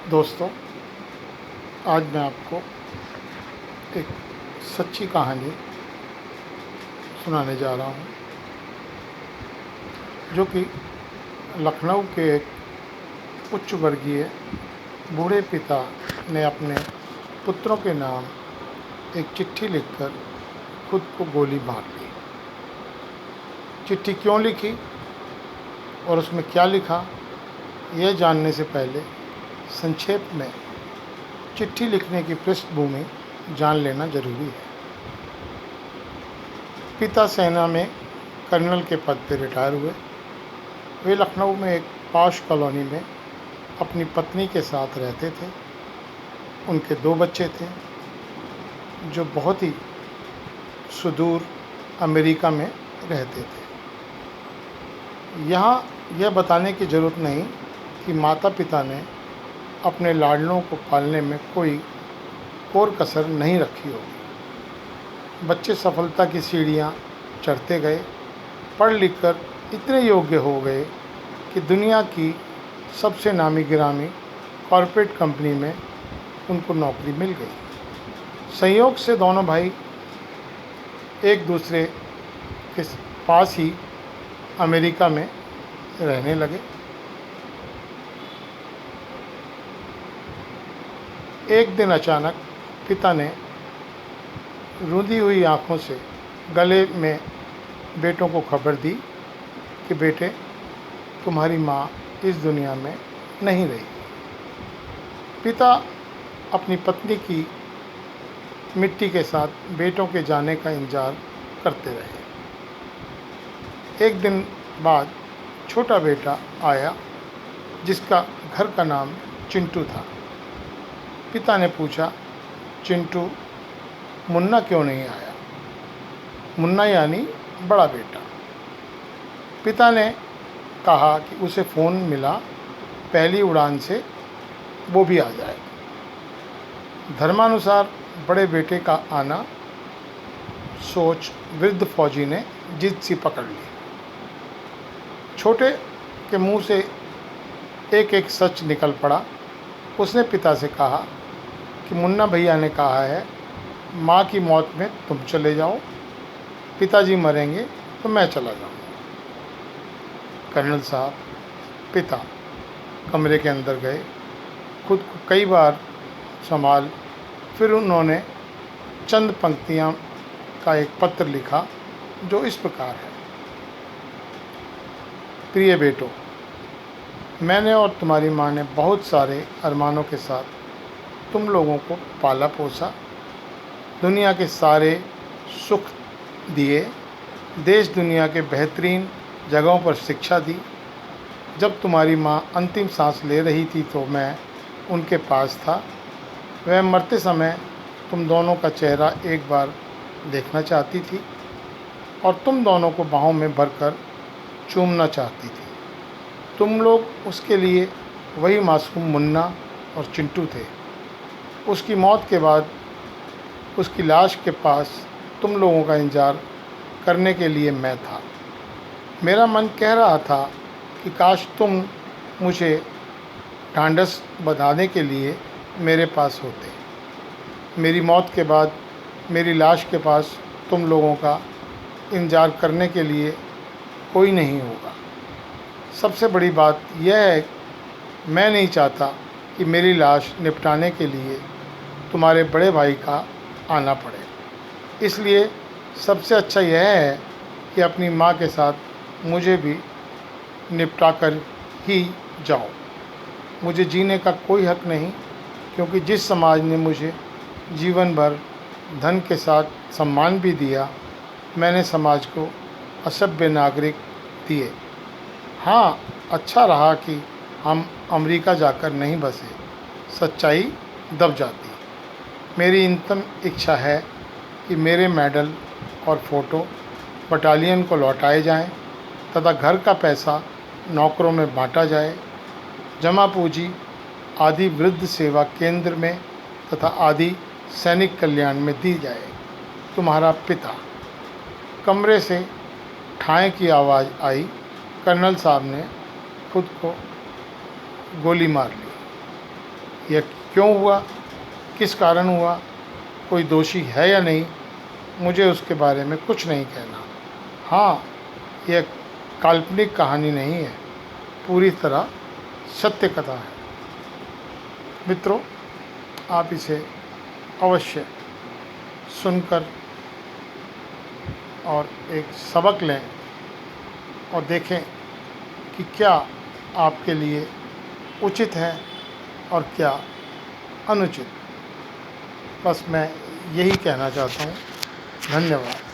दोस्तों, आज मैं आपको एक सच्ची कहानी सुनाने जा रहा हूँ, जो कि लखनऊ के एक उच्च वर्गीय बूढ़े पिता ने अपने पुत्रों के नाम एक चिट्ठी लिखकर खुद को गोली मार ली। चिट्ठी क्यों लिखी और उसमें क्या लिखा, यह जानने से पहले संक्षेप में चिट्ठी लिखने की पृष्ठभूमि जान लेना जरूरी है। पिता सेना में कर्नल के पद पर रिटायर हुए। वे लखनऊ में एक पॉश कॉलोनी में अपनी पत्नी के साथ रहते थे। उनके 2 बच्चे थे, जो बहुत ही सुदूर अमेरिका में रहते थे। यहाँ यह बताने की ज़रूरत नहीं कि माता पिता ने अपने लाडलों को पालने में कोई कोर कसर नहीं रखी होगी। बच्चे सफलता की सीढ़ियाँ चढ़ते गए, पढ़ लिख कर इतने योग्य हो गए कि दुनिया की सबसे नामी गिरामी कॉरपोरेट कंपनी में उनको नौकरी मिल गई। संयोग से दोनों भाई एक दूसरे के पास ही अमेरिका में रहने लगे। एक दिन अचानक पिता ने रूंधी हुई आँखों से गले में बेटों को खबर दी कि बेटे, तुम्हारी माँ इस दुनिया में नहीं रही। पिता अपनी पत्नी की मिट्टी के साथ बेटों के जाने का इंतजार करते रहे। एक दिन बाद छोटा बेटा आया, जिसका घर का नाम चिंटू था। पिता ने पूछा, चिंटू, मुन्ना क्यों नहीं आया? मुन्ना यानी बड़ा बेटा। पिता ने कहा कि उसे फ़ोन मिला, पहली उड़ान से वो भी आ जाए। धर्मानुसार बड़े बेटे का आना सोच वृद्ध फौजी ने जिद सी पकड़ ली। छोटे के मुंह से एक एक सच निकल पड़ा। उसने पिता से कहा कि मुन्ना भैया ने कहा है, माँ की मौत में तुम चले जाओ, पिताजी मरेंगे तो मैं चला जाऊँगा। कर्नल साहब, पिता कमरे के अंदर गए, खुद को कई बार संभाल, फिर उन्होंने चंद पंक्तियाँ का एक पत्र लिखा, जो इस प्रकार है। प्रिय बेटो, मैंने और तुम्हारी माँ ने बहुत सारे अरमानों के साथ तुम लोगों को पाला पोसा, दुनिया के सारे सुख दिए, देश दुनिया के बेहतरीन जगहों पर शिक्षा दी। जब तुम्हारी माँ अंतिम सांस ले रही थी तो मैं उनके पास था। वह मरते समय तुम दोनों का चेहरा एक बार देखना चाहती थी और तुम दोनों को बाहों में भरकर चूमना चाहती थी। तुम लोग उसके लिए वही मासूम मुन्ना और चिंटू थे। उसकी मौत के बाद उसकी लाश के पास तुम लोगों का इंतज़ार करने के लिए मैं था। मेरा मन कह रहा था कि काश तुम मुझे ढांढस बंधाने के लिए मेरे पास होते। मेरी मौत के बाद मेरी लाश के पास तुम लोगों का इंतज़ार करने के लिए कोई नहीं होगा। सबसे बड़ी बात यह है, मैं नहीं चाहता कि मेरी लाश निपटाने के लिए तुम्हारे बड़े भाई का आना पड़े। इसलिए सबसे अच्छा यह है कि अपनी माँ के साथ मुझे भी निपटा कर ही जाओ। मुझे जीने का कोई हक नहीं, क्योंकि जिस समाज ने मुझे जीवन भर धन के साथ सम्मान भी दिया, मैंने समाज को असभ्य नागरिक दिए। हाँ, अच्छा रहा कि हम अमेरिका जाकर नहीं बसे, सच्चाई दब जाती। मेरी अंतिम इच्छा है कि मेरे मेडल और फ़ोटो बटालियन को लौटाए जाएं तथा घर का पैसा नौकरों में बांटा जाए। जमा पूंजी आदि वृद्ध सेवा केंद्र में तथा आदि सैनिक कल्याण में दी जाए। तुम्हारा पिता। कमरे से ठाएँ की आवाज़ आई। कर्नल साहब ने खुद को गोली मार ली। यह क्यों हुआ, किस कारण हुआ, कोई दोषी है या नहीं, मुझे उसके बारे में कुछ नहीं कहना। हाँ, यह काल्पनिक कहानी नहीं है, पूरी तरह सत्य कथा है। मित्रों, आप इसे अवश्य सुनकर और एक सबक लें और देखें कि क्या आपके लिए उचित है और क्या अनुचित। बस मैं यही कहना चाहता हूँ। धन्यवाद।